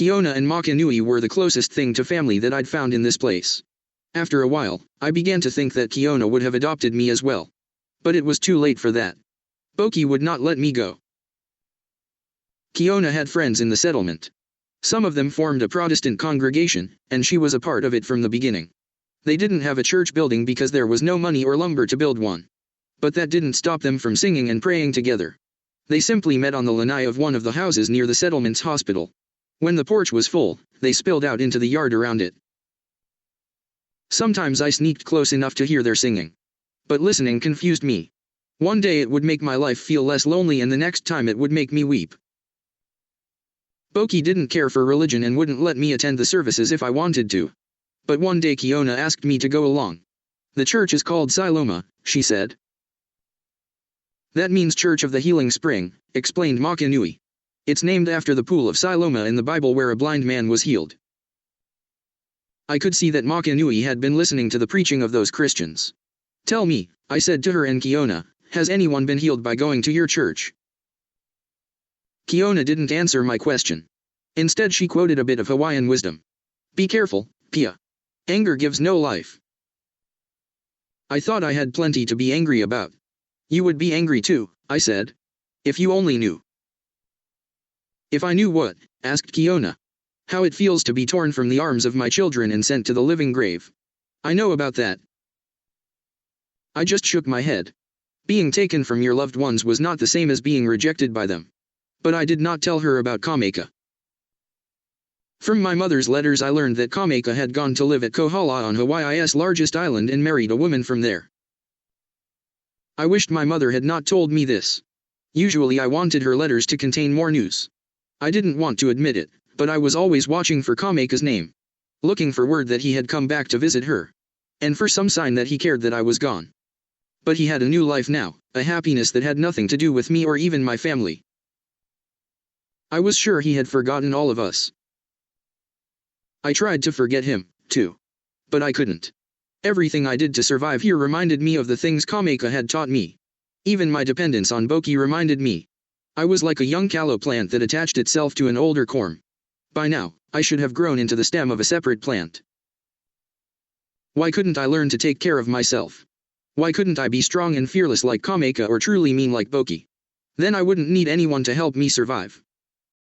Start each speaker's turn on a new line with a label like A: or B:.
A: Kiona and Makanui were the closest thing to family that I'd found in this place. After a while, I began to think that Kiona would have adopted me as well. But it was too late for that. Boki would not let me go. Kiona had friends in the settlement. Some of them formed a Protestant congregation, and she was a part of it from the beginning. They didn't have a church building because there was no money or lumber to build one. But that didn't stop them from singing and praying together. They simply met on the lanai of one of the houses near the settlement's hospital. When the porch was full, they spilled out into the yard around it. Sometimes I sneaked close enough to hear their singing. But listening confused me. One day it would make my life feel less lonely and the next time it would make me weep. Boki didn't care for religion and wouldn't let me attend the services if I wanted to. But one day Kiona asked me to go along. The church is called Siloma, she said. That means Church of the Healing Spring, explained Makanui. It's named after the pool of Siloma in the Bible where a blind man was healed. I could see that Makanui had been listening to the preaching of those Christians. Tell me, I said to her and Kiona, has anyone been healed by going to your church? Kiona didn't answer my question. Instead she quoted a bit of Hawaiian wisdom. Be careful, Pia. Anger gives no life. I thought I had plenty to be angry about. You would be angry too, I said. If you only knew. If I knew what? Asked Kiona. How it feels to be torn from the arms of my children and sent to the living grave. I know about that. I just shook my head. Being taken from your loved ones was not the same as being rejected by them. But I did not tell her about Kameka. From my mother's letters I learned that Kameka had gone to live at Kohala on Hawaii's largest island and married a woman from there. I wished my mother had not told me this. Usually I wanted her letters to contain more news. I didn't want to admit it, but I was always watching for Kameka's name. Looking for word that he had come back to visit her. And for some sign that he cared that I was gone. But he had a new life now, a happiness that had nothing to do with me or even my family. I was sure he had forgotten all of us. I tried to forget him, too. But I couldn't. Everything I did to survive here reminded me of the things Kameka had taught me. Even my dependence on Boki reminded me. I was like a young callow plant that attached itself to an older corm. By now, I should have grown into the stem of a separate plant. Why couldn't I learn to take care of myself? Why couldn't I be strong and fearless like Kameka or truly mean like Boki? Then I wouldn't need anyone to help me survive.